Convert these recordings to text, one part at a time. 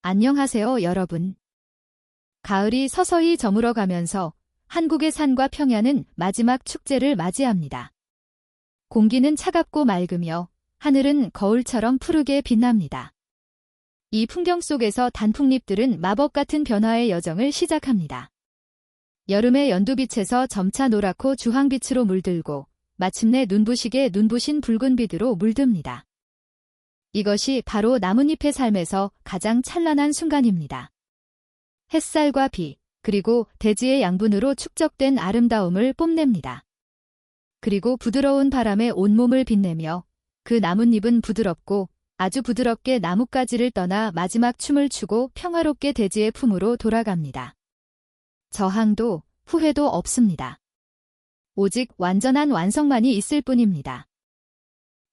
안녕하세요, 여러분. 가을이 서서히 저물어 가면서 한국의 산과 평야는 마지막 축제를 맞이합니다. 공기는 차갑고 맑으며 하늘은 거울처럼 푸르게 빛납니다. 이 풍경 속에서 단풍잎들은 마법 같은 변화의 여정을 시작합니다. 여름의 연두빛에서 점차 노랗고 주황빛으로 물들고 마침내 눈부시게 눈부신 붉은빛으로 물듭니다. 이것이 바로 나뭇잎의 삶에서 가장 찬란한 순간입니다. 햇살과 비, 그리고 대지의 양분으로 축적된 아름다움을 뽐냅니다. 그리고 부드러운 바람에 온몸을 빛내며 그 나뭇잎은 부드럽고 아주 부드럽게 나뭇가지를 떠나 마지막 춤을 추고 평화롭게 대지의 품으로 돌아갑니다. 저항도 후회도 없습니다. 오직 완전한 완성만이 있을 뿐입니다.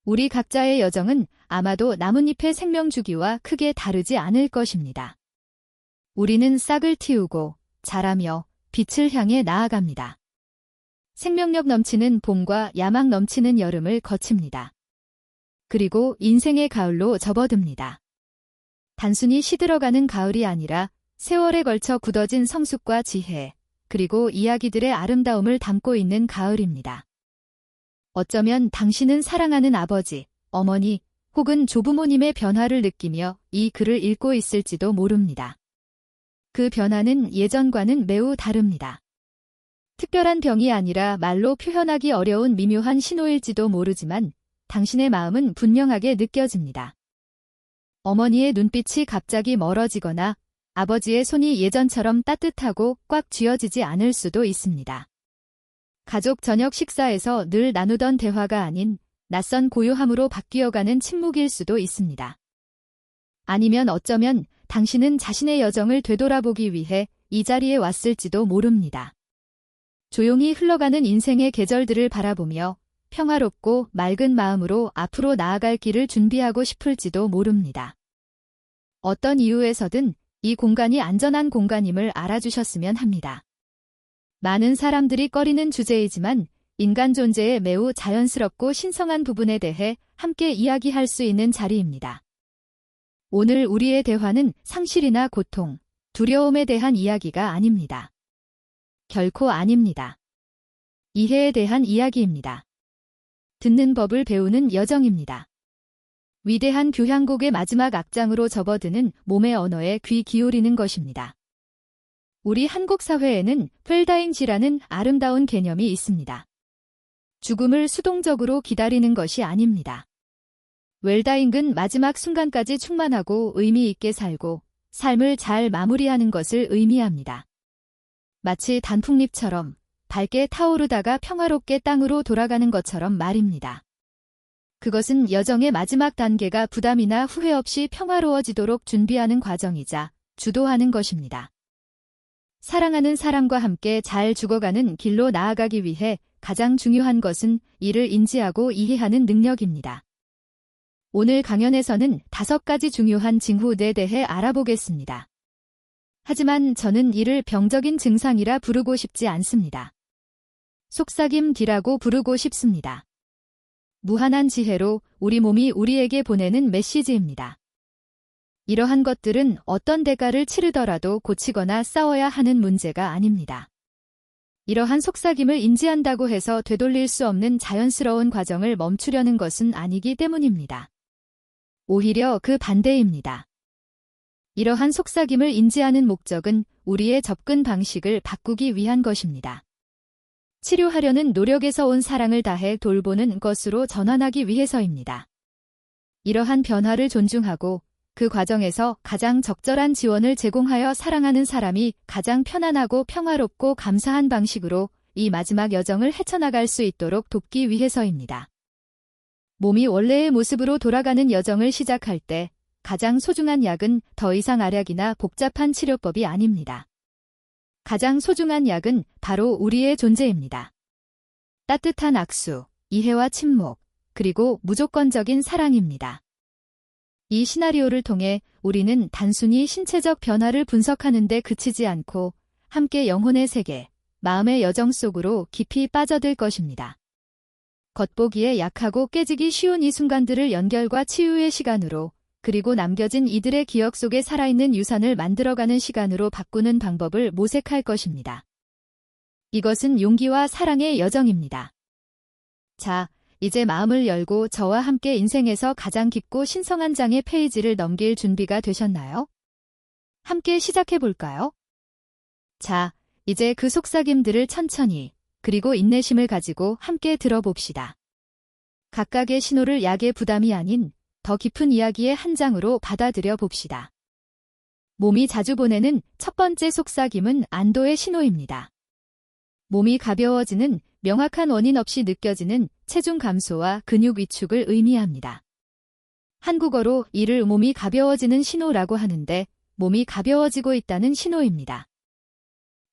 우리 각자의 여정은 아마도 나뭇잎의 생명주기와 크게 다르지 않을 것입니다. 우리는 싹을 틔우고 자라며 빛을 향해 나아갑니다. 생명력 넘치는 봄과 야망 넘치는 여름을 거칩니다. 그리고 인생의 가을로 접어듭니다. 단순히 시들어가는 가을이 아니라 세월에 걸쳐 굳어진 성숙과 지혜, 그리고 이야기들의 아름다움을 담고 있는 가을입니다. 어쩌면 당신은 사랑하는 아버지, 어머니, 혹은 조부모님의 변화를 느끼며 이 글을 읽고 있을지도 모릅니다. 그 변화는 예전과는 매우 다릅니다. 특별한 병이 아니라 말로 표현하기 어려운 미묘한 신호일지도 모르지만 당신의 마음은 분명하게 느껴집니다. 어머니의 눈빛이 갑자기 멀어지거나 아버지의 손이 예전처럼 따뜻하고 꽉 쥐어지지 않을 수도 있습니다. 가족 저녁 식사에서 늘 나누던 대화가 아닌 낯선 고요함으로 바뀌어가는 침묵일 수도 있습니다. 아니면 어쩌면 당신은 자신의 여정을 되돌아보기 위해 이 자리에 왔을지도 모릅니다. 조용히 흘러가는 인생의 계절들을 바라보며 평화롭고 맑은 마음으로 앞으로 나아갈 길을 준비하고 싶을지도 모릅니다. 어떤 이유에서든 이 공간이 안전한 공간임을 알아주셨으면 합니다. 많은 사람들이 꺼리는 주제이지만 인간 존재의 매우 자연스럽고 신성한 부분에 대해 함께 이야기할 수 있는 자리입니다. 오늘 우리의 대화는 상실이나 고통, 두려움에 대한 이야기가 아닙니다. 결코 아닙니다. 이해에 대한 이야기입니다. 듣는 법을 배우는 여정입니다. 위대한 교향곡의 마지막 악장으로 접어드는 몸의 언어에 귀 기울이는 것입니다. 우리 한국 사회에는 웰다잉지라는 아름다운 개념이 있습니다. 죽음을 수동적으로 기다리는 것이 아닙니다. 웰다잉은 마지막 순간까지 충만하고 의미 있게 살고 삶을 잘 마무리하는 것을 의미합니다. 마치 단풍잎처럼 밝게 타오르다가 평화롭게 땅으로 돌아가는 것처럼 말입니다. 그것은 여정의 마지막 단계가 부담이나 후회 없이 평화로워지도록 준비하는 과정이자 주도하는 것입니다. 사랑하는 사람과 함께 잘 죽어가는 길로 나아가기 위해 가장 중요한 것은 이를 인지하고 이해하는 능력입니다. 오늘 강연에서는 5가지 중요한 징후에 대해 알아보겠습니다. 하지만 저는 이를 병적인 증상이라 부르고 싶지 않습니다. 속삭임기라고 부르고 싶습니다. 무한한 지혜로 우리 몸이 우리에게 보내는 메시지입니다. 이러한 것들은 어떤 대가를 치르더라도 고치거나 싸워야 하는 문제가 아닙니다. 이러한 속삭임을 인지한다고 해서 되돌릴 수 없는 자연스러운 과정을 멈추려는 것은 아니기 때문입니다. 오히려 그 반대입니다. 이러한 속삭임을 인지하는 목적은 우리의 접근 방식을 바꾸기 위한 것입니다. 치료하려는 노력에서 온 사랑을 다해 돌보는 것으로 전환하기 위해서입니다. 이러한 변화를 존중하고 그 과정에서 가장 적절한 지원을 제공하여 사랑하는 사람이 가장 편안하고 평화롭고 감사한 방식으로 이 마지막 여정을 헤쳐나갈 수 있도록 돕기 위해서입니다. 몸이 원래의 모습으로 돌아가는 여정을 시작할 때 가장 소중한 약은 더 이상 알약이나 복잡한 치료법이 아닙니다. 가장 소중한 약은 바로 우리의 존재입니다. 따뜻한 악수, 이해와 침묵, 그리고 무조건적인 사랑입니다. 이 시나리오를 통해 우리는 단순히 신체적 변화를 분석하는 데 그치지 않고 함께 영혼의 세계, 마음의 여정 속으로 깊이 빠져들 것입니다. 겉보기에 약하고 깨지기 쉬운 이 순간들을 연결과 치유의 시간으로 그리고 남겨진 이들의 기억 속에 살아있는 유산을 만들어가는 시간으로 바꾸는 방법을 모색할 것입니다. 이것은 용기와 사랑의 여정입니다. 자, 이제 마음을 열고 저와 함께 인생에서 가장 깊고 신성한 장의 페이지를 넘길 준비가 되셨나요? 함께 시작해 볼까요? 자, 이제 그 속삭임들을 천천히, 그리고 인내심을 가지고 함께 들어봅시다. 각각의 신호를 약의 부담이 아닌 더 깊은 이야기의 한 장으로 받아들여 봅시다. 몸이 자주 보내는 첫 번째 속삭임은 안도의 신호입니다. 몸이 가벼워지는 명확한 원인 없이 느껴지는 체중 감소와 근육 위축을 의미합니다. 한국어로 이를 몸이 가벼워지는 신호라고 하는데 몸이 가벼워지고 있다는 신호입니다.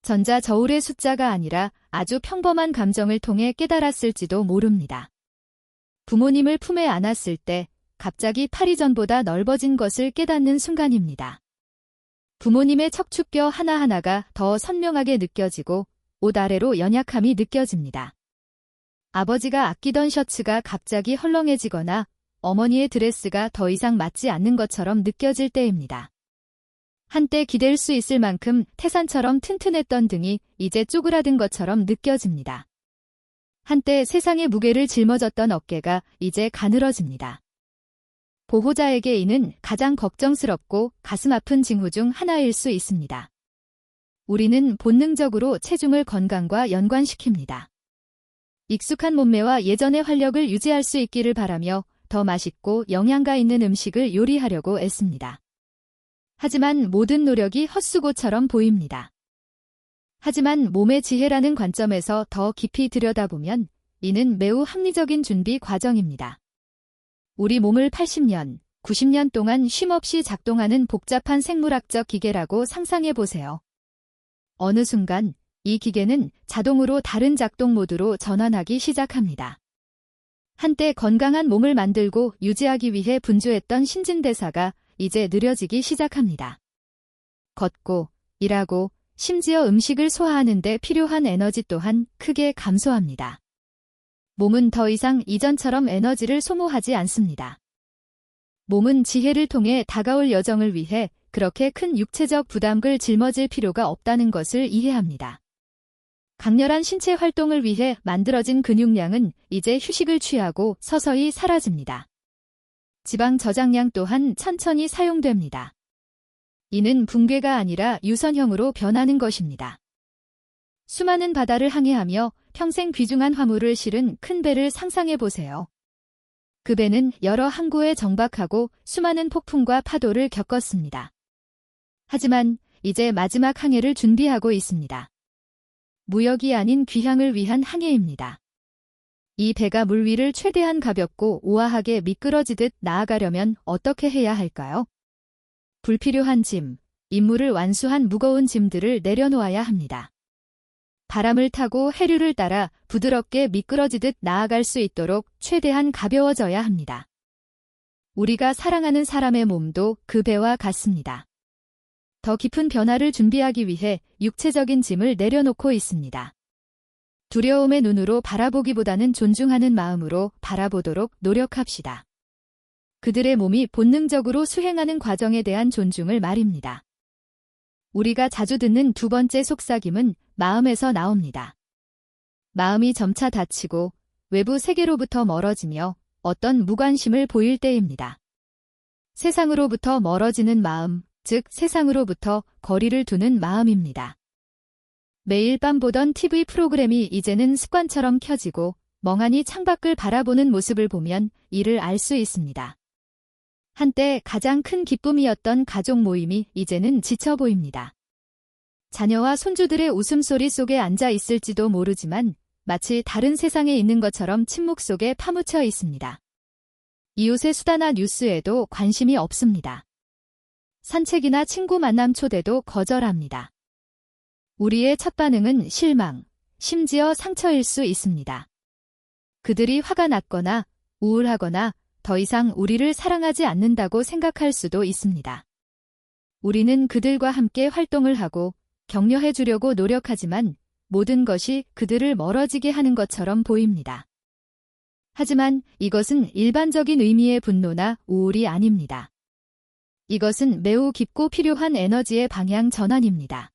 전자저울의 숫자가 아니라 아주 평범한 감정을 통해 깨달았을지도 모릅니다. 부모님을 품에 안았을 때 갑자기 팔이 전보다 넓어진 것을 깨닫는 순간입니다. 부모님의 척추뼈 하나하나가 더 선명하게 느껴지고 옷 아래로 연약함이 느껴집니다. 아버지가 아끼던 셔츠가 갑자기 헐렁해지거나 어머니의 드레스가 더 이상 맞지 않는 것처럼 느껴질 때입니다. 한때 기댈 수 있을 만큼 태산처럼 튼튼했던 등이 이제 쪼그라든 것처럼 느껴집니다. 한때 세상의 무게를 짊어졌던 어깨가 이제 가늘어집니다. 보호자에게 이는 가장 걱정스럽고 가슴 아픈 징후 중 하나일 수 있습니다. 우리는 본능적으로 체중을 건강과 연관시킵니다. 익숙한 몸매와 예전의 활력을 유지할 수 있기를 바라며 더 맛있고 영양가 있는 음식을 요리하려고 애씁니다. 하지만 모든 노력이 헛수고처럼 보입니다. 하지만 몸의 지혜라는 관점에서 더 깊이 들여다보면 이는 매우 합리적인 준비 과정입니다. 우리 몸을 80년, 90년 동안 쉼없이 작동하는 복잡한 생물학적 기계라고 상상해 보세요. 어느 순간 이 기계는 자동으로 다른 작동 모드로 전환하기 시작합니다. 한때 건강한 몸을 만들고 유지하기 위해 분주했던 신진대사가 이제 느려지기 시작합니다. 걷고, 일하고, 심지어 음식을 소화하는 데 필요한 에너지 또한 크게 감소합니다. 몸은 더 이상 이전처럼 에너지를 소모하지 않습니다. 몸은 지혜를 통해 다가올 여정을 위해 그렇게 큰 육체적 부담을 짊어질 필요가 없다는 것을 이해합니다. 강렬한 신체 활동을 위해 만들어진 근육량은 이제 휴식을 취하고 서서히 사라집니다. 지방 저장량 또한 천천히 사용됩니다. 이는 붕괴가 아니라 유선형으로 변하는 것입니다. 수많은 바다를 항해하며 평생 귀중한 화물을 실은 큰 배를 상상해 보세요. 그 배는 여러 항구에 정박하고 수많은 폭풍과 파도를 겪었습니다. 하지만 이제 마지막 항해를 준비하고 있습니다. 무역이 아닌 귀향을 위한 항해입니다. 이 배가 물 위를 최대한 가볍고 우아하게 미끄러지듯 나아가려면 어떻게 해야 할까요? 불필요한 짐, 임무를 완수한 무거운 짐들을 내려놓아야 합니다. 바람을 타고 해류를 따라 부드럽게 미끄러지듯 나아갈 수 있도록 최대한 가벼워져야 합니다. 우리가 사랑하는 사람의 몸도 그 배와 같습니다. 더 깊은 변화를 준비하기 위해 육체적인 짐을 내려놓고 있습니다. 두려움의 눈으로 바라보기보다는 존중하는 마음으로 바라보도록 노력합시다. 그들의 몸이 본능적으로 수행하는 과정에 대한 존중을 말입니다. 우리가 자주 듣는 두 번째 속삭임은 마음에서 나옵니다. 마음이 점차 다치고 외부 세계로부터 멀어지며 어떤 무관심을 보일 때입니다. 세상으로부터 멀어지는 마음, 즉 세상으로부터 거리를 두는 마음입니다. 매일 밤 보던 TV 프로그램이 이제는 습관처럼 켜지고 멍하니 창밖을 바라보는 모습을 보면 이를 알 수 있습니다. 한때 가장 큰 기쁨이었던 가족 모임이 이제는 지쳐 보입니다. 자녀와 손주들의 웃음소리 속에 앉아 있을지도 모르지만 마치 다른 세상에 있는 것처럼 침묵 속에 파묻혀 있습니다. 이웃의 수다나 뉴스에도 관심이 없습니다. 산책이나 친구 만남 초대도 거절합니다. 우리의 첫 반응은 실망, 심지어 상처일 수 있습니다. 그들이 화가 났거나 우울하거나 더 이상 우리를 사랑하지 않는다고 생각할 수도 있습니다. 우리는 그들과 함께 활동을 하고 격려해 주려고 노력하지만 모든 것이 그들을 멀어지게 하는 것처럼 보입니다. 하지만 이것은 일반적인 의미의 분노나 우울이 아닙니다. 이것은 매우 깊고 필요한 에너지의 방향 전환입니다.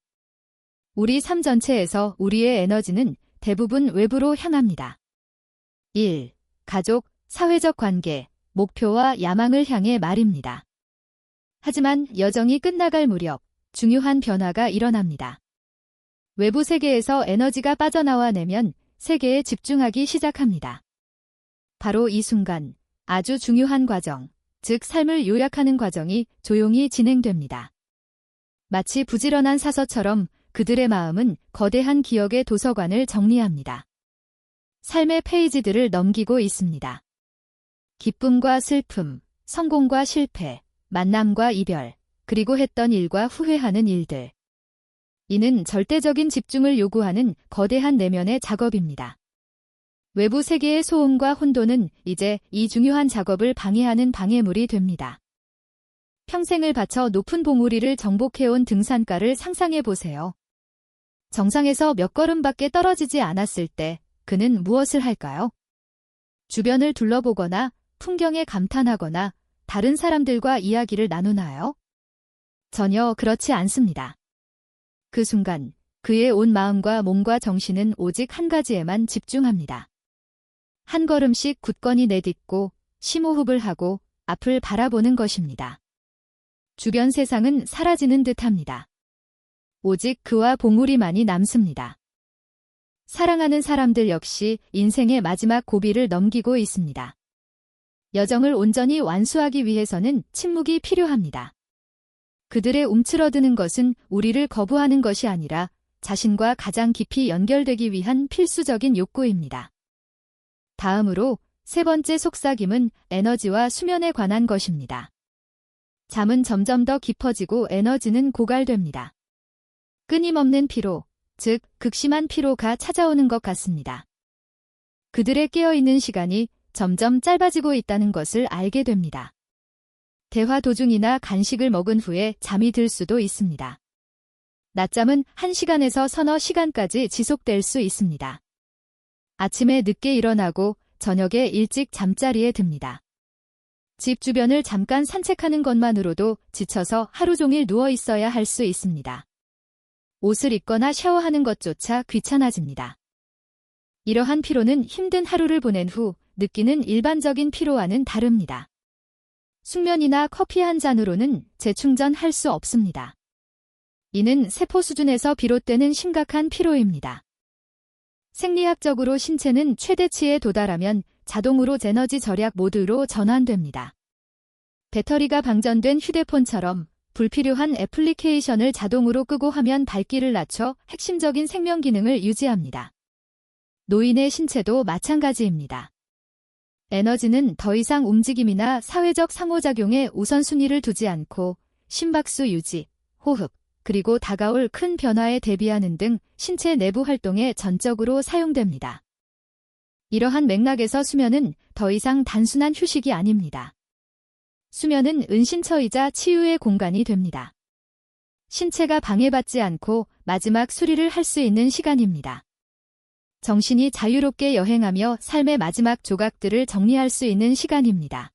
우리 삶 전체에서 우리의 에너지는 대부분 외부로 향합니다. 1. 가족, 사회적 관계, 목표와 야망을 향해 말입니다. 하지만 여정이 끝나갈 무렵 중요한 변화가 일어납니다. 외부 세계에서 에너지가 빠져나와 내면 세계에 집중하기 시작합니다. 바로 이 순간 아주 중요한 과정, 즉 삶을 요약하는 과정이 조용히 진행됩니다. 마치 부지런한 사서처럼 그들의 마음은 거대한 기억의 도서관을 정리합니다. 삶의 페이지들을 넘기고 있습니다. 기쁨과 슬픔, 성공과 실패, 만남과 이별, 그리고 했던 일과 후회하는 일들. 이는 절대적인 집중을 요구하는 거대한 내면의 작업입니다. 외부 세계의 소음과 혼돈은 이제 이 중요한 작업을 방해하는 방해물이 됩니다. 평생을 바쳐 높은 봉우리를 정복해온 등산가를 상상해 보세요. 정상에서 몇 걸음밖에 떨어지지 않았을 때 그는 무엇을 할까요? 주변을 둘러보거나 풍경에 감탄하거나 다른 사람들과 이야기를 나누나요? 전혀 그렇지 않습니다. 그 순간 그의 온 마음과 몸과 정신은 오직 한 가지에만 집중합니다. 한 걸음씩 굳건히 내딛고 심호흡을 하고 앞을 바라보는 것입니다. 주변 세상은 사라지는 듯합니다. 오직 그와 봉우리만이 남습니다. 사랑하는 사람들 역시 인생의 마지막 고비를 넘기고 있습니다. 여정을 온전히 완수하기 위해서는 침묵이 필요합니다. 그들의 움츠러드는 것은 우리를 거부하는 것이 아니라 자신과 가장 깊이 연결되기 위한 필수적인 욕구입니다. 다음으로 세 번째 속삭임은 에너지와 수면에 관한 것입니다. 잠은 점점 더 깊어지고 에너지는 고갈됩니다. 끊임없는 피로, 즉 극심한 피로가 찾아오는 것 같습니다. 그들의 깨어있는 시간이 점점 짧아지고 있다는 것을 알게 됩니다. 대화 도중이나 간식을 먹은 후에 잠이 들 수도 있습니다. 낮잠은 1시간에서 서너 시간까지 지속될 수 있습니다. 아침에 늦게 일어나고 저녁에 일찍 잠자리에 듭니다. 집 주변을 잠깐 산책하는 것만으로도 지쳐서 하루 종일 누워 있어야 할 수 있습니다. 옷을 입거나 샤워하는 것조차 귀찮아집니다. 이러한 피로는 힘든 하루를 보낸 후 느끼는 일반적인 피로와는 다릅니다. 숙면이나 커피 한 잔으로는 재충전할 수 없습니다. 이는 세포 수준에서 비롯되는 심각한 피로입니다. 생리학적으로 신체는 최대치에 도달하면 자동으로 에너지 절약 모드로 전환됩니다. 배터리가 방전된 휴대폰처럼 불필요한 애플리케이션을 자동으로 끄고 화면 밝기를 낮춰 핵심적인 생명 기능을 유지합니다. 노인의 신체도 마찬가지입니다. 에너지는 더 이상 움직임이나 사회적 상호작용에 우선순위를 두지 않고 심박수 유지, 호흡, 그리고 다가올 큰 변화에 대비하는 등 신체 내부 활동에 전적으로 사용됩니다. 이러한 맥락에서 수면은 더 이상 단순한 휴식이 아닙니다. 수면은 은신처이자 치유의 공간이 됩니다. 신체가 방해받지 않고 마지막 수리를 할 수 있는 시간입니다. 정신이 자유롭게 여행하며 삶의 마지막 조각들을 정리할 수 있는 시간입니다.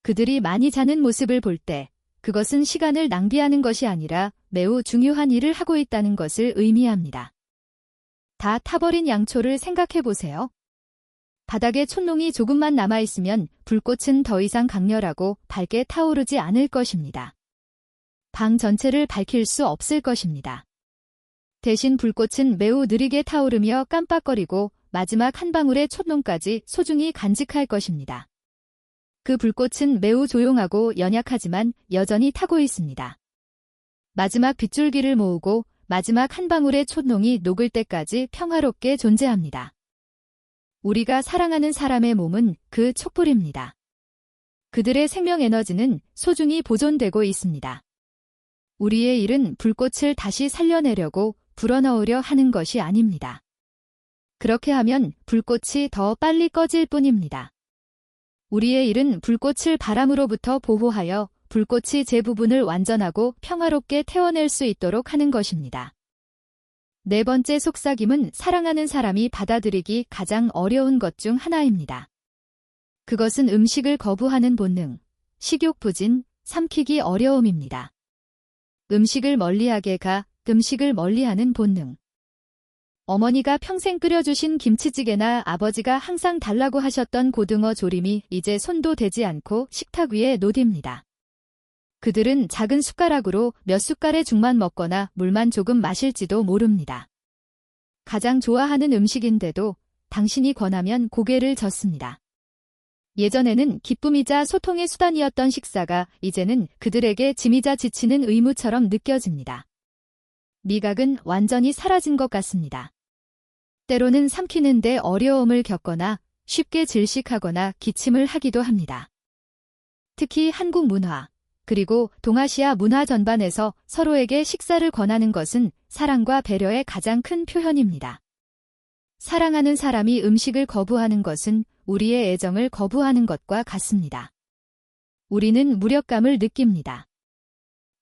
그들이 많이 자는 모습을 볼 때 그것은 시간을 낭비하는 것이 아니라 매우 중요한 일을 하고 있다는 것을 의미합니다. 다 타버린 양초를 생각해 보세요. 바닥에 촛농이 조금만 남아있으면 불꽃은 더 이상 강렬하고 밝게 타오르지 않을 것입니다. 방 전체를 밝힐 수 없을 것입니다. 대신 불꽃은 매우 느리게 타오르며 깜빡거리고 마지막 한 방울의 촛농까지 소중히 간직할 것입니다. 그 불꽃은 매우 조용하고 연약하지만 여전히 타고 있습니다. 마지막 빗줄기를 모으고 마지막 한 방울의 촛농이 녹을 때까지 평화롭게 존재합니다. 우리가 사랑하는 사람의 몸은 그 촛불입니다. 그들의 생명 에너지는 소중히 보존되고 있습니다. 우리의 일은 불꽃을 다시 살려내려고 불어넣으려 하는 것이 아닙니다. 그렇게 하면 불꽃이 더 빨리 꺼질 뿐입니다. 우리의 일은 불꽃을 바람으로부터 보호하여 불꽃이 제 부분을 완전하고 평화롭게 태워낼 수 있도록 하는 것입니다. 네 번째 속삭임은 사랑하는 사람이 받아들이기 가장 어려운 것 중 하나입니다. 그것은 음식을 거부하는 본능, 식욕 부진, 삼키기 어려움입니다. 음식을 멀리하게 음식을 멀리하는 본능. 어머니가 평생 끓여주신 김치찌개나 아버지가 항상 달라고 하셨던 고등어 조림이 이제 손도 대지 않고 식탁 위에 놓입니다. 그들은 작은 숟가락으로 몇 숟갈의 죽만 먹거나 물만 조금 마실지도 모릅니다. 가장 좋아하는 음식인데도 당신이 권하면 고개를 젓습니다. 예전에는 기쁨이자 소통의 수단이었던 식사가 이제는 그들에게 짐이자 지치는 의무처럼 느껴집니다. 미각은 완전히 사라진 것 같습니다. 때로는 삼키는데 어려움을 겪거나 쉽게 질식하거나 기침을 하기도 합니다. 특히 한국 문화, 그리고 동아시아 문화 전반에서 서로에게 식사를 권하는 것은 사랑과 배려의 가장 큰 표현입니다. 사랑하는 사람이 음식을 거부하는 것은 우리의 애정을 거부하는 것과 같습니다. 우리는 무력감을 느낍니다.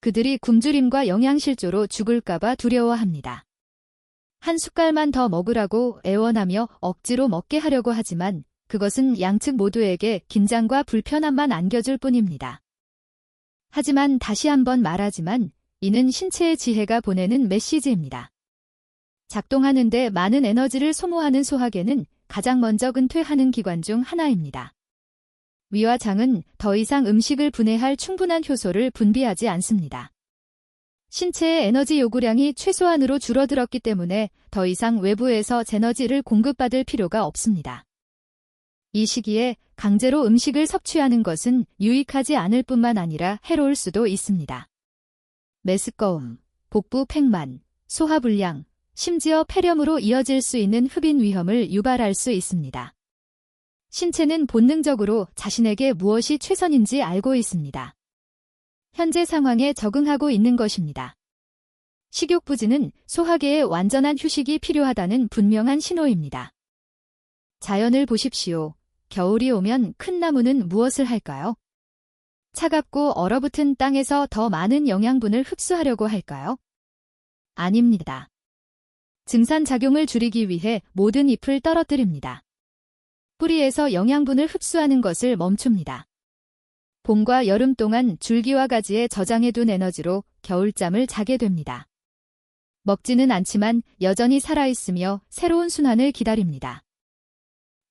그들이 굶주림과 영양실조로 죽을까봐 두려워합니다. 한 숟갈만 더 먹으라고 애원하며 억지로 먹게 하려고 하지만 그것은 양측 모두에게 긴장과 불편함만 안겨줄 뿐입니다. 하지만 다시 한번 말하지만 이는 신체의 지혜가 보내는 메시지입니다. 작동하는데 많은 에너지를 소모하는 소화계는 가장 먼저 은퇴하는 기관 중 하나입니다. 위와 장은 더 이상 음식을 분해할 충분한 효소를 분비하지 않습니다. 신체의 에너지 요구량이 최소한으로 줄어들었기 때문에 더 이상 외부에서 에너지를 공급받을 필요가 없습니다. 이 시기에 강제로 음식을 섭취하는 것은 유익하지 않을 뿐만 아니라 해로울 수도 있습니다. 메스꺼움, 복부 팽만, 소화불량, 심지어 폐렴으로 이어질 수 있는 흡인 위험을 유발할 수 있습니다. 신체는 본능적으로 자신에게 무엇이 최선인지 알고 있습니다. 현재 상황에 적응하고 있는 것입니다. 식욕부진은 소화계의 완전한 휴식이 필요하다는 분명한 신호입니다. 자연을 보십시오. 겨울이 오면 큰 나무는 무엇을 할까요? 차갑고 얼어붙은 땅에서 더 많은 영양분을 흡수하려고 할까요? 아닙니다. 증산작용을 줄이기 위해 모든 잎을 떨어뜨립니다. 뿌리에서 영양분을 흡수하는 것을 멈춥니다. 봄과 여름 동안 줄기와 가지에 저장해둔 에너지로 겨울잠을 자게 됩니다. 먹지는 않지만 여전히 살아있으며 새로운 순환을 기다립니다.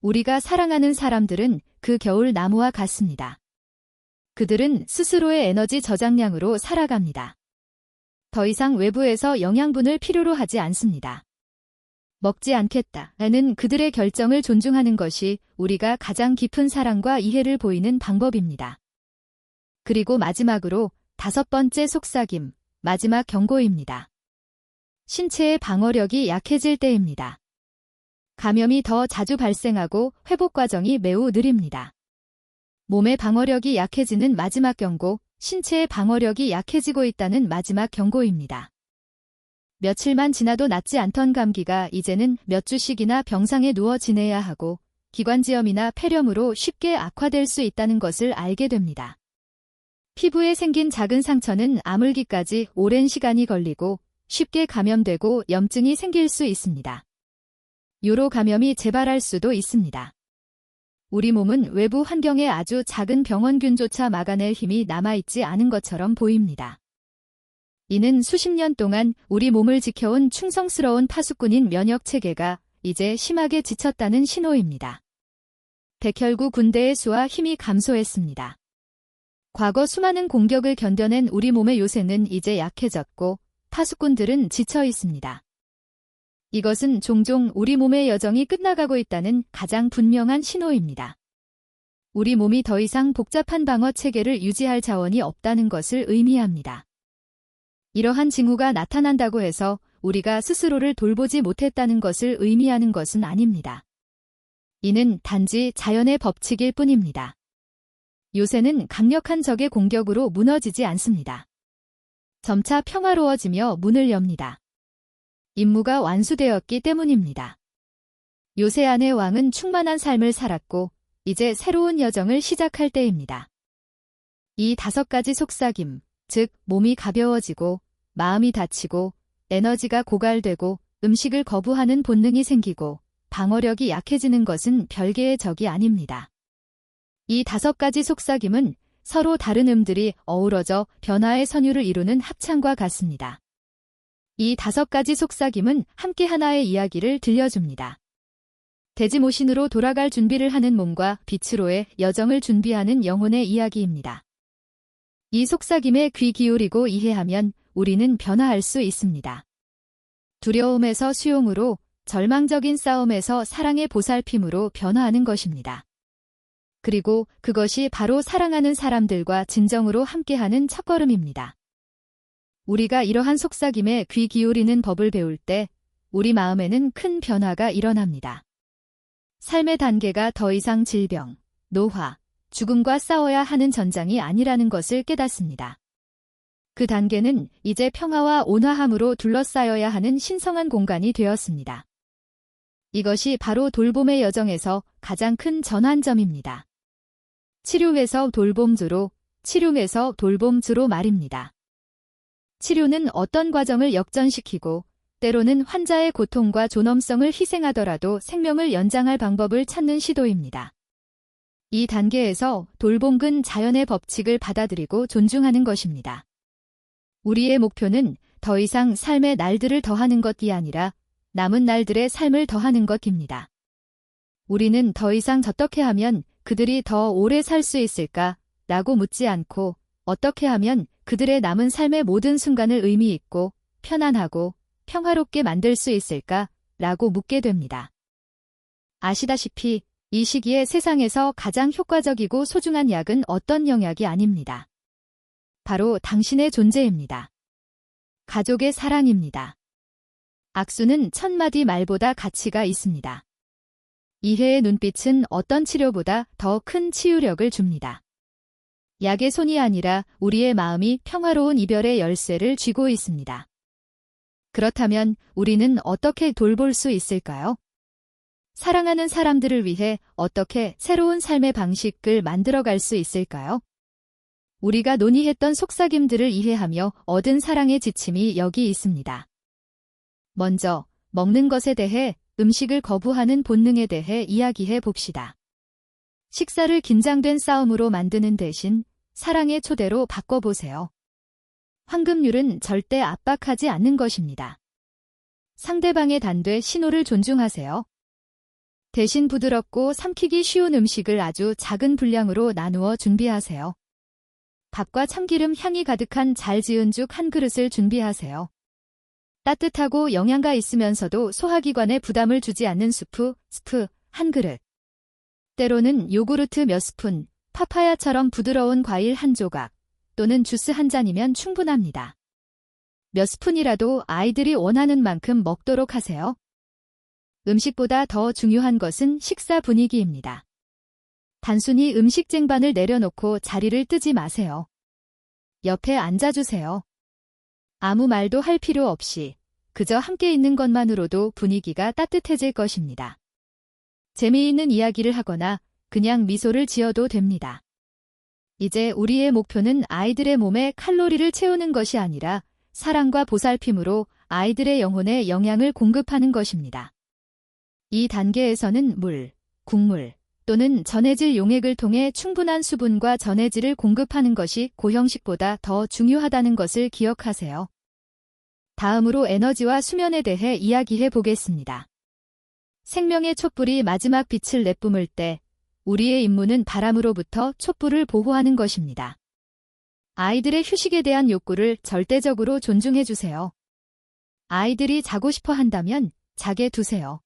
우리가 사랑하는 사람들은 그 겨울 나무와 같습니다. 그들은 스스로의 에너지 저장량으로 살아갑니다. 더 이상 외부에서 영양분을 필요로 하지 않습니다. 먹지 않겠다라는 그들의 결정을 존중하는 것이 우리가 가장 깊은 사랑과 이해를 보이는 방법입니다. 그리고 마지막으로 5번째 속삭임, 마지막 경고입니다. 신체의 방어력이 약해질 때입니다. 감염이 더 자주 발생하고 회복 과정이 매우 느립니다. 몸의 방어력이 약해지는 마지막 경고, 신체의 방어력이 약해지고 있다는 마지막 경고입니다. 며칠만 지나도 낫지 않던 감기가 이제는 몇 주씩이나 병상에 누워 지내야 하고 기관지염이나 폐렴으로 쉽게 악화될 수 있다는 것을 알게 됩니다. 피부에 생긴 작은 상처는 아물기까지 오랜 시간이 걸리고 쉽게 감염되고 염증이 생길 수 있습니다. 요로 감염이 재발할 수도 있습니다. 우리 몸은 외부 환경에 아주 작은 병원균조차 막아낼 힘이 남아있지 않은 것처럼 보입니다. 이는 수십 년 동안 우리 몸을 지켜온 충성스러운 파수꾼인 면역체계가 이제 심하게 지쳤다는 신호입니다. 백혈구 군대의 수와 힘이 감소했습니다. 과거 수많은 공격을 견뎌낸 우리 몸의 요새는 이제 약해졌고 파수꾼들은 지쳐 있습니다. 이것은 종종 우리 몸의 여정이 끝나가고 있다는 가장 분명한 신호입니다. 우리 몸이 더 이상 복잡한 방어 체계를 유지할 자원이 없다는 것을 의미합니다. 이러한 징후가 나타난다고 해서 우리가 스스로를 돌보지 못했다는 것을 의미하는 것은 아닙니다. 이는 단지 자연의 법칙일 뿐입니다. 요새는 강력한 적의 공격으로 무너지지 않습니다. 점차 평화로워지며 문을 엽니다. 임무가 완수되었기 때문입니다. 요새 안의 왕은 충만한 삶을 살았고 이제 새로운 여정을 시작할 때입니다. 이 5가지 속삭임, 즉 몸이 가벼워지고 마음이 다치고 에너지가 고갈되고 음식을 거부하는 본능이 생기고 방어력이 약해지는 것은 별개의 적이 아닙니다. 이 5가지 속삭임은 서로 다른 음들이 어우러져 변화의 선율을 이루는 합창과 같습니다. 이 5가지 속삭임은 함께 하나의 이야기를 들려줍니다. 대지모신으로 돌아갈 준비를 하는 몸과 빛으로의 여정을 준비하는 영혼의 이야기입니다. 이 속삭임에 귀 기울이고 이해하면 우리는 변화할 수 있습니다. 두려움에서 수용으로, 절망적인 싸움에서 사랑의 보살핌으로 변화하는 것입니다. 그리고 그것이 바로 사랑하는 사람들과 진정으로 함께하는 첫걸음입니다. 우리가 이러한 속삭임에 귀 기울이는 법을 배울 때 우리 마음에는 큰 변화가 일어납니다. 삶의 단계가 더 이상 질병, 노화, 죽음과 싸워야 하는 전장이 아니라는 것을 깨닫습니다. 그 단계는 이제 평화와 온화함으로 둘러싸여야 하는 신성한 공간이 되었습니다. 이것이 바로 돌봄의 여정에서 가장 큰 전환점입니다. 치료에서 돌봄주로, 치료에서 돌봄주로 말입니다. 치료는 어떤 과정을 역전시키고 때로는 환자의 고통과 존엄성을 희생하더라도 생명을 연장할 방법을 찾는 시도입니다. 이 단계에서 돌봄은 자연의 법칙을 받아들이고 존중하는 것입니다. 우리의 목표는 더 이상 삶의 날들을 더하는 것이 아니라 남은 날들의 삶을 더하는 것입니다. 우리는 더 이상 어떻게 하면 그들이 더 오래 살 수 있을까? 라고 묻지 않고 어떻게 하면 그들의 남은 삶의 모든 순간을 의미 있고 편안하고 평화롭게 만들 수 있을까? 라고 묻게 됩니다. 아시다시피 이 시기에 세상에서 가장 효과적이고 소중한 약은 어떤 영약이 아닙니다. 바로 당신의 존재입니다. 가족의 사랑입니다. 악수는 1000마디 말보다 가치가 있습니다. 이해의 눈빛은 어떤 치료보다 더 큰 치유력을 줍니다. 약의 손이 아니라 우리의 마음이 평화로운 이별의 열쇠를 쥐고 있습니다. 그렇다면 우리는 어떻게 돌볼 수 있을까요? 사랑하는 사람들을 위해 어떻게 새로운 삶의 방식을 만들어갈 수 있을까요? 우리가 논의했던 속삭임들을 이해하며 얻은 사랑의 지침이 여기 있습니다. 먼저, 먹는 것에 대해 음식을 거부하는 본능에 대해 이야기해 봅시다. 식사를 긴장된 싸움으로 만드는 대신 사랑의 초대로 바꿔보세요. 황금률은 절대 압박하지 않는 것입니다. 상대방의 단죄 신호를 존중하세요. 대신 부드럽고 삼키기 쉬운 음식을 아주 작은 분량으로 나누어 준비하세요. 밥과 참기름 향이 가득한 잘 지은 죽 한 그릇을 준비하세요. 따뜻하고 영양가 있으면서도 소화기관에 부담을 주지 않는 스프 한 그릇. 때로는 요구르트 몇 스푼, 파파야처럼 부드러운 과일 한 조각, 또는 주스 한 잔이면 충분합니다. 몇 스푼이라도 아이들이 원하는 만큼 먹도록 하세요. 음식보다 더 중요한 것은 식사 분위기입니다. 단순히 음식 쟁반을 내려놓고 자리를 뜨지 마세요. 옆에 앉아주세요. 아무 말도 할 필요 없이 그저 함께 있는 것만으로도 분위기가 따뜻해질 것입니다. 재미있는 이야기를 하거나 그냥 미소를 지어도 됩니다. 이제 우리의 목표는 아이들의 몸에 칼로리를 채우는 것이 아니라 사랑과 보살핌으로 아이들의 영혼에 영양을 공급하는 것입니다. 이 단계에서는 물, 국물 또는 전해질 용액을 통해 충분한 수분과 전해질을 공급하는 것이 고형식보다 더 중요하다는 것을 기억하세요. 다음으로 에너지와 수면에 대해 이야기해 보겠습니다. 생명의 촛불이 마지막 빛을 내뿜을 때 우리의 임무는 바람으로부터 촛불을 보호하는 것입니다. 아이들의 휴식에 대한 욕구를 절대적으로 존중해 주세요. 아이들이 자고 싶어 한다면 자게 두세요.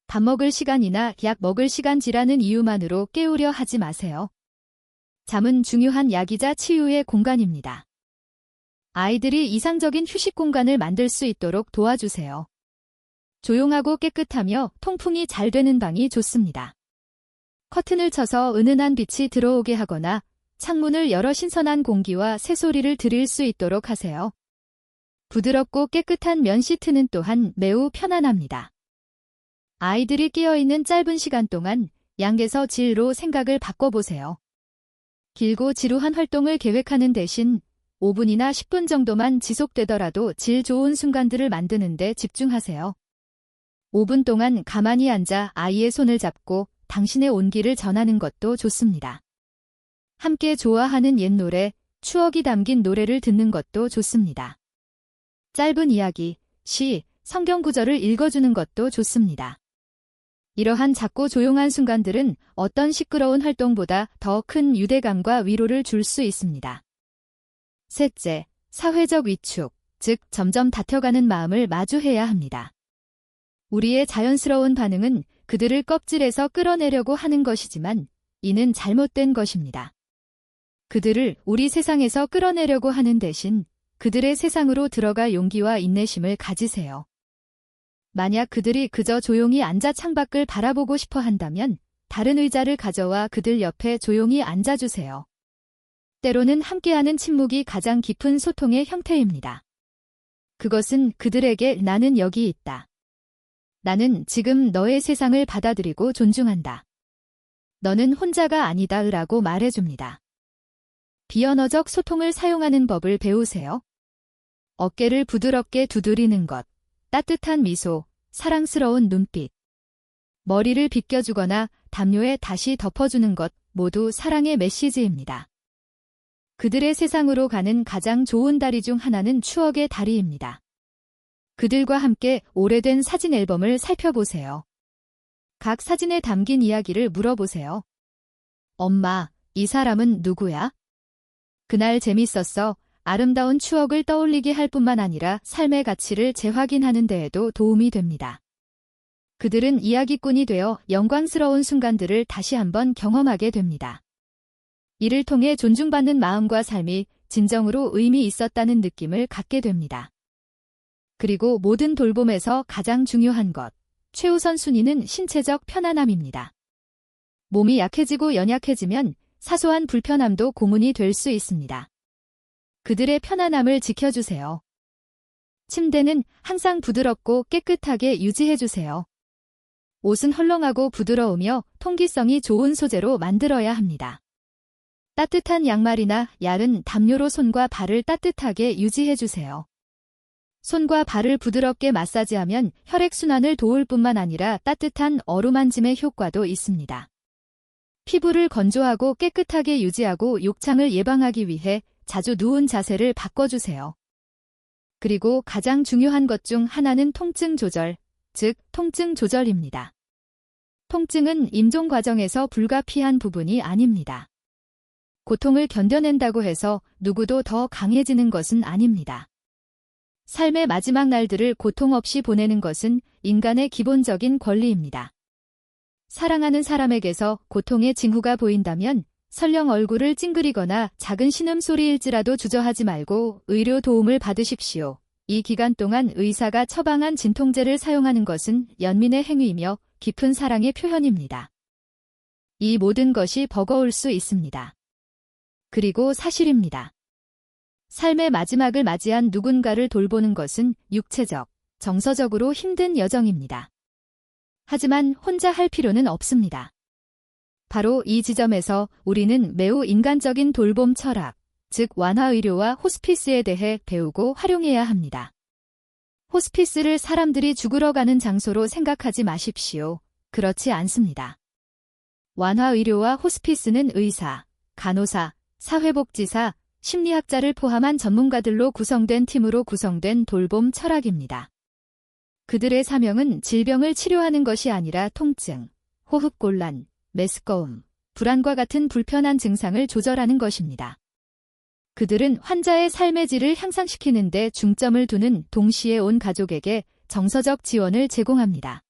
밥 먹을 시간이나 약 먹을 시간이라는 이유만으로 깨우려 하지 마세요. 잠은 중요한 약이자 치유의 공간입니다. 아이들이 이상적인 휴식 공간을 만들 수 있도록 도와주세요. 조용하고 깨끗하며 통풍이 잘 되는 방이 좋습니다. 커튼을 쳐서 은은한 빛이 들어오게 하거나 창문을 열어 신선한 공기와 새소리를 들을 수 있도록 하세요. 부드럽고 깨끗한 면 시트는 또한 매우 편안합니다. 아이들이 깨어있는 짧은 시간 동안 양에서 질로 생각을 바꿔보세요. 길고 지루한 활동을 계획하는 대신 5분이나 10분 정도만 지속되더라도 질 좋은 순간들을 만드는 데 집중하세요. 5분 동안 가만히 앉아 아이의 손을 잡고 당신의 온기를 전하는 것도 좋습니다. 함께 좋아하는 옛 노래, 추억이 담긴 노래를 듣는 것도 좋습니다. 짧은 이야기, 시, 성경 구절을 읽어주는 것도 좋습니다. 이러한 작고 조용한 순간들은 어떤 시끄러운 활동보다 더 큰 유대감과 위로를 줄 수 있습니다. 셋째, 사회적 위축, 즉 점점 다퉈가는 마음을 마주해야 합니다. 우리의 자연스러운 반응은 그들을 껍질에서 끌어내려고 하는 것이지만 이는 잘못된 것입니다. 그들을 우리 세상에서 끌어내려고 하는 대신 그들의 세상으로 들어갈 용기와 인내심을 가지세요. 만약 그들이 그저 조용히 앉아 창밖을 바라보고 싶어 한다면 다른 의자를 가져와 그들 옆에 조용히 앉아주세요. 때로는 함께하는 침묵이 가장 깊은 소통의 형태입니다. 그것은 그들에게 나는 여기 있다. 나는 지금 너의 세상을 받아들이고 존중한다. 너는 혼자가 아니다 라고 말해줍니다. 비언어적 소통을 사용하는 법을 배우세요. 어깨를 부드럽게 두드리는 것, 따뜻한 미소, 사랑스러운 눈빛. 머리를 빗겨주거나 담요에 다시 덮어주는 것 모두 사랑의 메시지입니다. 그들의 세상으로 가는 가장 좋은 다리 중 하나는 추억의 다리입니다. 그들과 함께 오래된 사진 앨범을 살펴보세요. 각 사진에 담긴 이야기를 물어보세요. 엄마, 이 사람은 누구야? 그날 재밌었어. 아름다운 추억을 떠올리게 할 뿐만 아니라 삶의 가치를 재확인하는 데에도 도움이 됩니다. 그들은 이야기꾼이 되어 영광스러운 순간들을 다시 한번 경험하게 됩니다. 이를 통해 존중받는 마음과 삶이 진정으로 의미 있었다는 느낌을 갖게 됩니다. 그리고 모든 돌봄에서 가장 중요한 것, 최우선 순위는 신체적 편안함입니다. 몸이 약해지고 연약해지면 사소한 불편함도 고문이 될 수 있습니다. 그들의 편안함을 지켜주세요. 침대는 항상 부드럽고 깨끗하게 유지해주세요. 옷은 헐렁하고 부드러우며 통기성이 좋은 소재로 만들어야 합니다. 따뜻한 양말이나 얇은 담요로 손과 발을 따뜻하게 유지해주세요. 손과 발을 부드럽게 마사지하면 혈액순환을 도울 뿐만 아니라 따뜻한 어루만짐의 효과도 있습니다. 피부를 건조하고 깨끗하게 유지하고 욕창을 예방하기 위해 자주 누운 자세를 바꿔주세요. 그리고 가장 중요한 것 중 하나는 통증 조절, 즉 통증 조절입니다. 통증은 임종 과정에서 불가피한 부분이 아닙니다. 고통을 견뎌낸다고 해서 누구도 더 강해지는 것은 아닙니다. 삶의 마지막 날들을 고통 없이 보내는 것은 인간의 기본적인 권리입니다. 사랑하는 사람에게서 고통의 징후가 보인다면 설령 얼굴을 찡그리거나 작은 신음소리일지라도 주저하지 말고 의료 도움을 받으십시오. 이 기간 동안 의사가 처방한 진통제를 사용하는 것은 연민의 행위이며 깊은 사랑의 표현입니다. 이 모든 것이 버거울 수 있습니다. 그리고 사실입니다. 삶의 마지막을 맞이한 누군가를 돌보는 것은 육체적, 정서적으로 힘든 여정입니다. 하지만 혼자 할 필요는 없습니다. 바로 이 지점에서 우리는 매우 인간적인 돌봄 철학, 즉 완화의료와 호스피스에 대해 배우고 활용해야 합니다. 호스피스를 사람들이 죽으러 가는 장소로 생각하지 마십시오. 그렇지 않습니다. 완화의료와 호스피스는 의사, 간호사, 사회복지사, 심리학자를 포함한 전문가들로 구성된 팀으로 구성된 돌봄 철학입니다. 그들의 사명은 질병을 치료하는 것이 아니라 통증, 호흡곤란, 메스꺼움, 불안과 같은 불편한 증상을 조절하는 것입니다. 그들은 환자의 삶의 질을 향상시키는 데 중점을 두는 동시에 온 가족에게 정서적 지원을 제공합니다.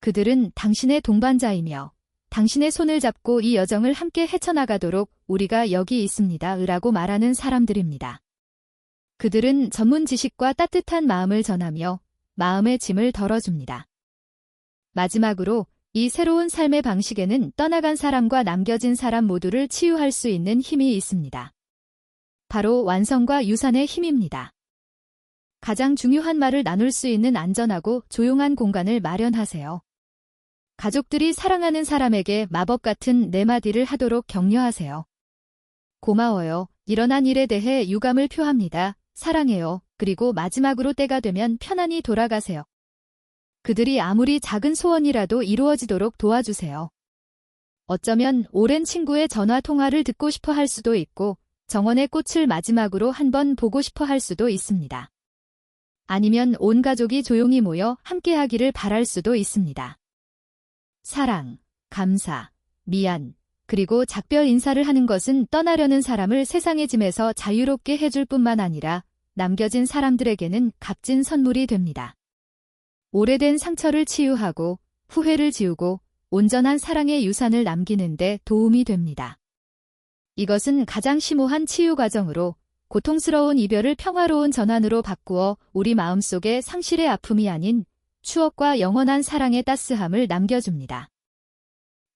그들은 당신의 동반자이며 당신의 손을 잡고 이 여정을 함께 헤쳐나가도록 우리가 여기 있습니다. 라고 말하는 사람들입니다. 그들은 전문 지식과 따뜻한 마음을 전하며 마음의 짐을 덜어줍니다. 마지막으로 이 새로운 삶의 방식에는 떠나간 사람과 남겨진 사람 모두를 치유할 수 있는 힘이 있습니다. 바로 완성과 유산의 힘입니다. 가장 중요한 말을 나눌 수 있는 안전하고 조용한 공간을 마련하세요. 가족들이 사랑하는 사람에게 마법 같은 네 마디를 하도록 격려하세요. 고마워요. 일어난 일에 대해 유감을 표합니다. 사랑해요. 그리고 마지막으로 때가 되면 편안히 돌아가세요. 그들이 아무리 작은 소원이라도 이루어지도록 도와주세요. 어쩌면 오랜 친구의 전화 통화를 듣고 싶어 할 수도 있고 정원의 꽃을 마지막으로 한번 보고 싶어 할 수도 있습니다. 아니면 온 가족이 조용히 모여 함께하기를 바랄 수도 있습니다. 사랑, 감사, 미안, 그리고 작별 인사를 하는 것은 떠나려는 사람을 세상의 짐에서 자유롭게 해줄 뿐만 아니라 남겨진 사람들에게는 값진 선물이 됩니다. 오래된 상처를 치유하고 후회를 지우고 온전한 사랑의 유산을 남기는 데 도움이 됩니다. 이것은 가장 심오한 치유 과정으로 고통스러운 이별을 평화로운 전환으로 바꾸어 우리 마음속에 상실의 아픔이 아닌 추억과 영원한 사랑의 따스함을 남겨줍니다.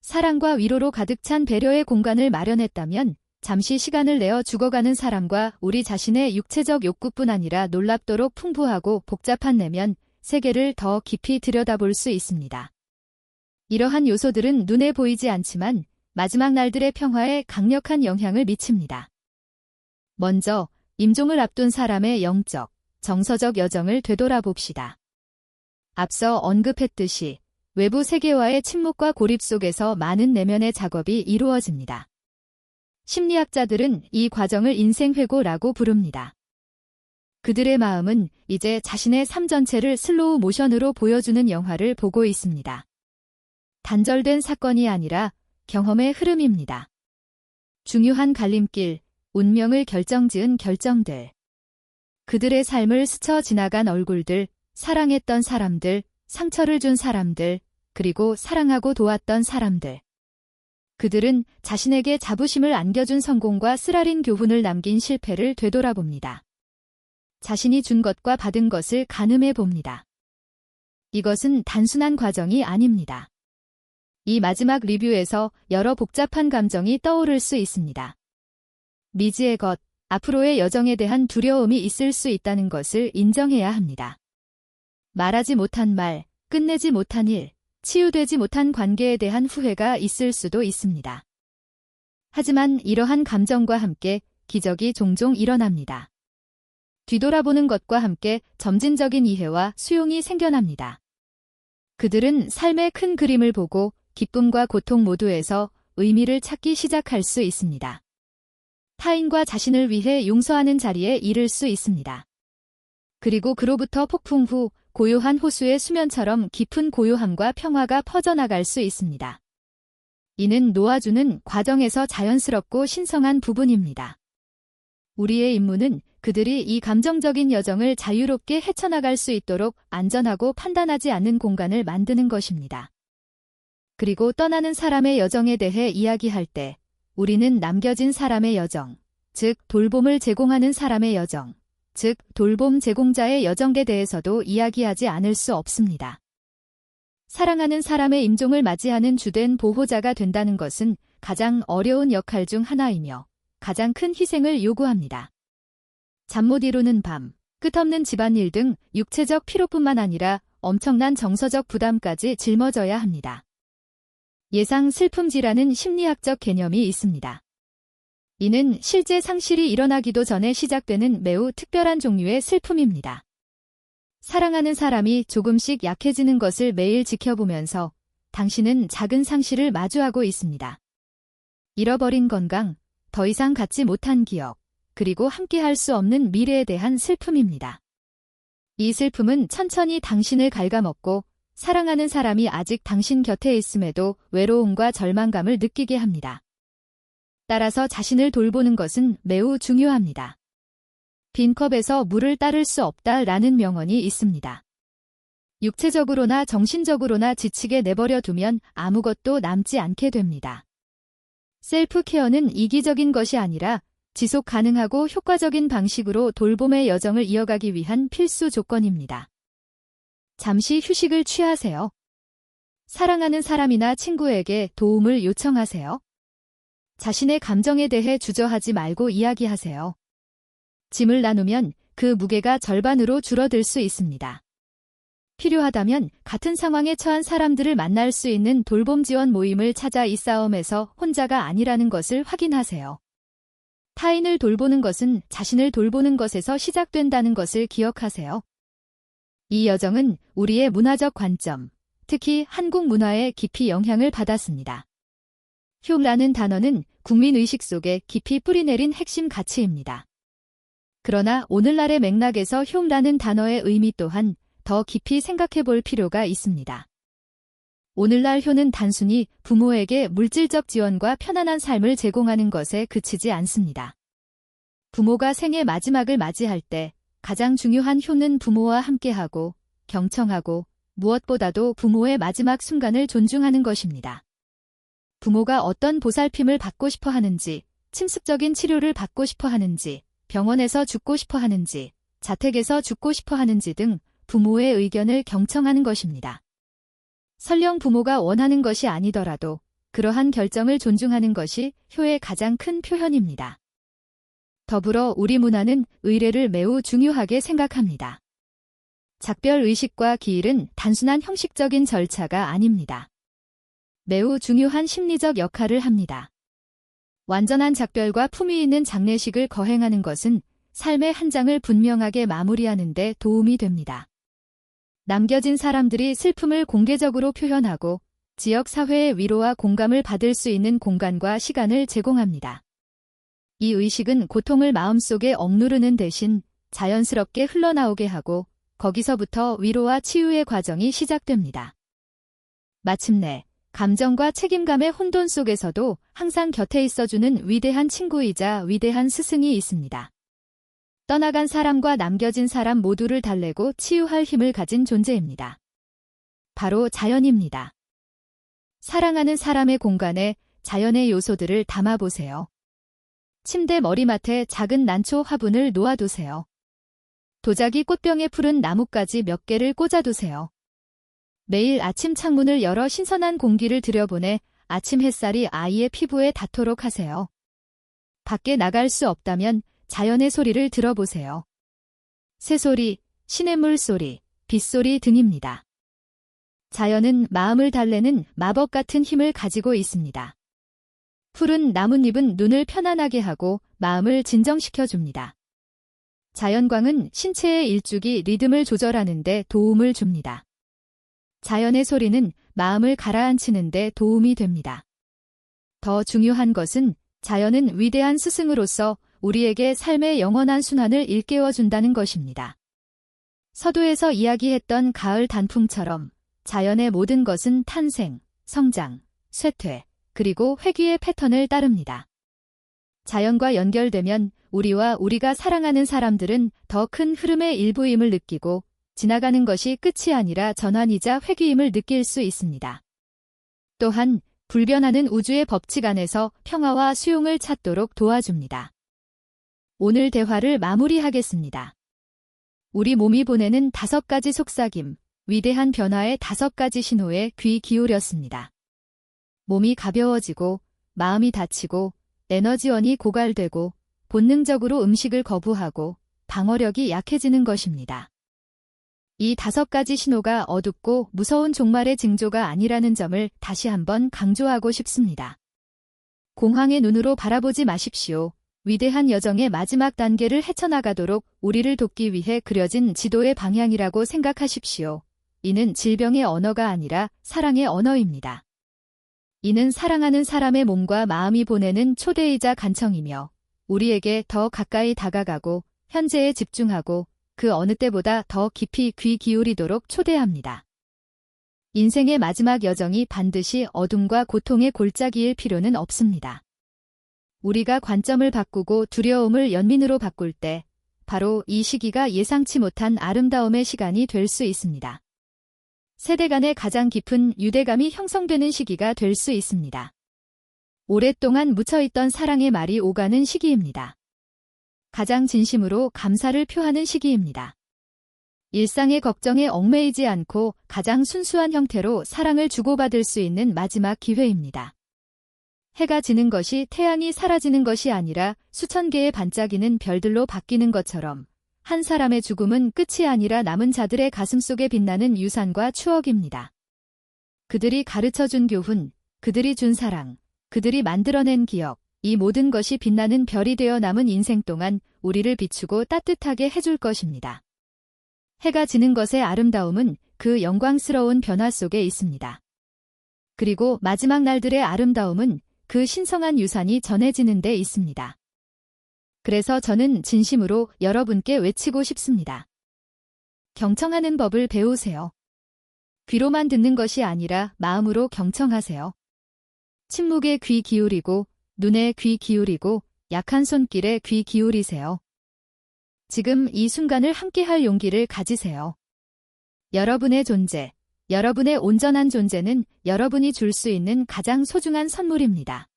사랑과 위로로 가득 찬 배려의 공간을 마련했다면 잠시 시간을 내어 죽어가는 사람과 우리 자신의 육체적 욕구뿐 아니라 놀랍도록 풍부하고 복잡한 내면 세계를 더 깊이 들여다볼 수 있습니다. 이러한 요소들은 눈에 보이지 않지만 마지막 날들의 평화에 강력한 영향을 미칩니다. 먼저 임종을 앞둔 사람의 영적, 정서적 여정을 되돌아봅시다. 앞서 언급했듯이 외부 세계와의 침묵과 고립 속에서 많은 내면의 작업이 이루어집니다. 심리학자들은 이 과정을 인생회고라고 부릅니다. 그들의 마음은 이제 자신의 삶 전체를 슬로우 모션으로 보여주는 영화를 보고 있습니다. 단절된 사건이 아니라 경험의 흐름입니다. 중요한 갈림길, 운명을 결정지은 결정들. 그들의 삶을 스쳐 지나간 얼굴들, 사랑했던 사람들, 상처를 준 사람들, 그리고 사랑하고 도왔던 사람들. 그들은 자신에게 자부심을 안겨준 성공과 쓰라린 교훈을 남긴 실패를 되돌아봅니다. 자신이 준 것과 받은 것을 가늠해 봅니다. 이것은 단순한 과정이 아닙니다. 이 마지막 리뷰에서 여러 복잡한 감정이 떠오를 수 있습니다. 미지의 것, 앞으로의 여정에 대한 두려움이 있을 수 있다는 것을 인정해야 합니다. 말하지 못한 말, 끝내지 못한 일, 치유되지 못한 관계에 대한 후회가 있을 수도 있습니다. 하지만 이러한 감정과 함께 기적이 종종 일어납니다. 뒤돌아보는 것과 함께 점진적인 이해와 수용이 생겨납니다. 그들은 삶의 큰 그림을 보고 기쁨과 고통 모두에서 의미를 찾기 시작할 수 있습니다. 타인과 자신을 위해 용서하는 자리에 이를 수 있습니다. 그리고 그로부터 폭풍 후 고요한 호수의 수면처럼 깊은 고요함과 평화가 퍼져나갈 수 있습니다. 이는 놓아주는 과정에서 자연스럽고 신성한 부분입니다. 우리의 임무는 그들이 이 감정적인 여정을 자유롭게 헤쳐나갈 수 있도록 안전하고 판단하지 않는 공간을 만드는 것입니다. 그리고 떠나는 사람의 여정에 대해 이야기할 때 우리는 남겨진 사람의 여정, 즉 돌봄을 제공하는 사람의 여정, 즉 돌봄 제공자의 여정에 대해서도 이야기하지 않을 수 없습니다. 사랑하는 사람의 임종을 맞이하는 주된 보호자가 된다는 것은 가장 어려운 역할 중 하나이며 가장 큰 희생을 요구합니다. 잠 못 이루는 밤, 끝없는 집안일 등 육체적 피로뿐만 아니라 엄청난 정서적 부담까지 짊어져야 합니다. 예상 슬픔지라는 심리학적 개념이 있습니다. 이는 실제 상실이 일어나기도 전에 시작되는 매우 특별한 종류의 슬픔입니다. 사랑하는 사람이 조금씩 약해지는 것을 매일 지켜보면서 당신은 작은 상실을 마주하고 있습니다. 잃어버린 건강, 더 이상 갖지 못한 기억, 그리고 함께할 수 없는 미래에 대한 슬픔입니다. 이 슬픔은 천천히 당신을 갉아먹고 사랑하는 사람이 아직 당신 곁에 있음에도 외로움과 절망감을 느끼게 합니다. 따라서 자신을 돌보는 것은 매우 중요합니다. 빈 컵에서 물을 따를 수 없다라는 명언이 있습니다. 육체적으로나 정신적으로나 지치게 내버려 두면 아무것도 남지 않게 됩니다. 셀프 케어는 이기적인 것이 아니라 지속 가능하고 효과적인 방식으로 돌봄의 여정을 이어가기 위한 필수 조건입니다. 잠시 휴식을 취하세요. 사랑하는 사람이나 친구에게 도움을 요청하세요. 자신의 감정에 대해 주저하지 말고 이야기하세요. 짐을 나누면 그 무게가 절반으로 줄어들 수 있습니다. 필요하다면 같은 상황에 처한 사람들을 만날 수 있는 돌봄 지원 모임을 찾아 이 싸움에서 혼자가 아니라는 것을 확인하세요. 타인을 돌보는 것은 자신을 돌보는 것에서 시작된다는 것을 기억하세요. 이 여정은 우리의 문화적 관점, 특히 한국 문화에 깊이 영향을 받았습니다. 효라는 단어는 국민의식 속에 깊이 뿌리내린 핵심 가치입니다. 그러나 오늘날의 맥락에서 효라는 단어의 의미 또한 더 깊이 생각해 볼 필요가 있습니다. 오늘날 효는 단순히 부모에게 물질적 지원과 편안한 삶을 제공하는 것에 그치지 않습니다. 부모가 생의 마지막을 맞이할 때 가장 중요한 효는 부모와 함께하고 경청하고 무엇보다도 부모의 마지막 순간을 존중하는 것입니다. 부모가 어떤 보살핌을 받고 싶어 하는지, 침습적인 치료를 받고 싶어 하는지, 병원에서 죽고 싶어 하는지, 자택에서 죽고 싶어 하는지 등 부모의 의견을 경청하는 것입니다. 설령 부모가 원하는 것이 아니더라도 그러한 결정을 존중하는 것이 효의 가장 큰 표현입니다. 더불어 우리 문화는 의례를 매우 중요하게 생각합니다. 작별 의식과 기일은 단순한 형식적인 절차가 아닙니다. 매우 중요한 심리적 역할을 합니다. 완전한 작별과 품위 있는 장례식을 거행하는 것은 삶의 한 장을 분명하게 마무리하는 데 도움이 됩니다. 남겨진 사람들이 슬픔을 공개적으로 표현하고 지역 사회의 위로와 공감을 받을 수 있는 공간과 시간을 제공합니다. 이 의식은 고통을 마음속에 억누르는 대신 자연스럽게 흘러나오게 하고 거기서부터 위로와 치유의 과정이 시작됩니다. 마침내 감정과 책임감의 혼돈 속에서도 항상 곁에 있어주는 위대한 친구이자 위대한 스승이 있습니다. 떠나간 사람과 남겨진 사람 모두를 달래고 치유할 힘을 가진 존재입니다. 바로 자연입니다. 사랑하는 사람의 공간에 자연의 요소들을 담아보세요. 침대 머리맡에 작은 난초 화분을 놓아두세요. 도자기 꽃병에 푸른 나뭇가지 몇 개를 꽂아두세요. 매일 아침 창문을 열어 신선한 공기를 들여보내 아침 햇살이 아이의 피부에 닿도록 하세요. 밖에 나갈 수 없다면 자연의 소리를 들어보세요. 새소리, 시냇물 소리, 빗소리 등입니다. 자연은 마음을 달래는 마법 같은 힘을 가지고 있습니다. 푸른 나뭇잎은 눈을 편안하게 하고 마음을 진정시켜줍니다. 자연광은 신체의 일주기 리듬을 조절하는 데 도움을 줍니다. 자연의 소리는 마음을 가라앉히는 데 도움이 됩니다. 더 중요한 것은 자연은 위대한 스승으로서 우리에게 삶의 영원한 순환을 일깨워준다는 것입니다. 서두에서 이야기했던 가을 단풍처럼 자연의 모든 것은 탄생, 성장, 쇠퇴, 그리고 회귀의 패턴을 따릅니다. 자연과 연결되면 우리와 우리가 사랑하는 사람들은 더 큰 흐름의 일부임을 느끼고 지나가는 것이 끝이 아니라 전환이자 회귀임을 느낄 수 있습니다. 또한 불변하는 우주의 법칙 안에서 평화와 수용을 찾도록 도와줍니다. 오늘 대화를 마무리하겠습니다. 우리 몸이 보내는 5가지 속삭임, 위대한 변화의 5가지 신호에 귀 기울였습니다. 몸이 가벼워지고, 마음이 다치고, 에너지원이 고갈되고, 본능적으로 음식을 거부하고, 방어력이 약해지는 것입니다. 이 5가지 신호가 어둡고 무서운 종말의 징조가 아니라는 점을 다시 한번 강조하고 싶습니다. 공황의 눈으로 바라보지 마십시오. 위대한 여정의 마지막 단계를 헤쳐나가도록 우리를 돕기 위해 그려진 지도의 방향이라고 생각하십시오. 이는 질병의 언어가 아니라 사랑의 언어입니다. 이는 사랑하는 사람의 몸과 마음이 보내는 초대이자 간청이며 우리에게 더 가까이 다가가고 현재에 집중하고 그 어느 때보다 더 깊이 귀 기울이도록 초대합니다. 인생의 마지막 여정이 반드시 어둠과 고통의 골짜기일 필요는 없습니다. 우리가 관점을 바꾸고 두려움을 연민으로 바꿀 때 바로 이 시기가 예상치 못한 아름다움의 시간이 될 수 있습니다. 세대 간의 가장 깊은 유대감이 형성되는 시기가 될 수 있습니다. 오랫동안 묻혀있던 사랑의 말이 오가는 시기입니다. 가장 진심으로 감사를 표하는 시기입니다. 일상의 걱정에 얽매이지 않고 가장 순수한 형태로 사랑을 주고받을 수 있는 마지막 기회입니다. 해가 지는 것이 태양이 사라지는 것이 아니라 수천 개의 반짝이는 별들로 바뀌는 것처럼 한 사람의 죽음은 끝이 아니라 남은 자들의 가슴속에 빛나는 유산과 추억입니다. 그들이 가르쳐준 교훈, 그들이 준 사랑, 그들이 만들어낸 기억, 이 모든 것이 빛나는 별이 되어 남은 인생 동안 우리를 비추고 따뜻하게 해줄 것입니다. 해가 지는 것의 아름다움은 그 영광스러운 변화 속에 있습니다. 그리고 마지막 날들의 아름다움은 그 신성한 유산이 전해지는 데 있습니다. 그래서 저는 진심으로 여러분께 외치고 싶습니다. 경청하는 법을 배우세요. 귀로만 듣는 것이 아니라 마음으로 경청하세요. 침묵에 귀 기울이고 눈에 귀 기울이고 약한 손길에 귀 기울이세요. 지금 이 순간을 함께할 용기를 가지세요. 여러분의 존재, 여러분의 온전한 존재는 여러분이 줄 수 있는 가장 소중한 선물입니다.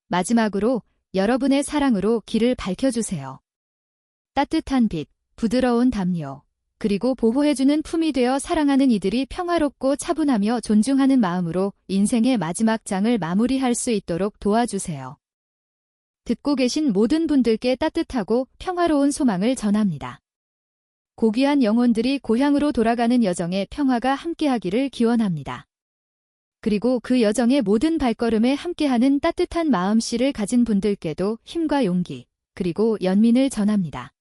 마지막으로 여러분의 사랑으로 길을 밝혀주세요. 따뜻한 빛, 부드러운 담요, 그리고 보호해주는 품이 되어 사랑하는 이들이 평화롭고 차분하며 존중하는 마음으로 인생의 마지막 장을 마무리할 수 있도록 도와주세요. 듣고 계신 모든 분들께 따뜻하고 평화로운 소망을 전합니다. 고귀한 영혼들이 고향으로 돌아가는 여정에 평화가 함께하기를 기원합니다. 그리고 그 여정의 모든 발걸음에 함께하는 따뜻한 마음씨를 가진 분들께도 힘과 용기, 그리고 연민을 전합니다.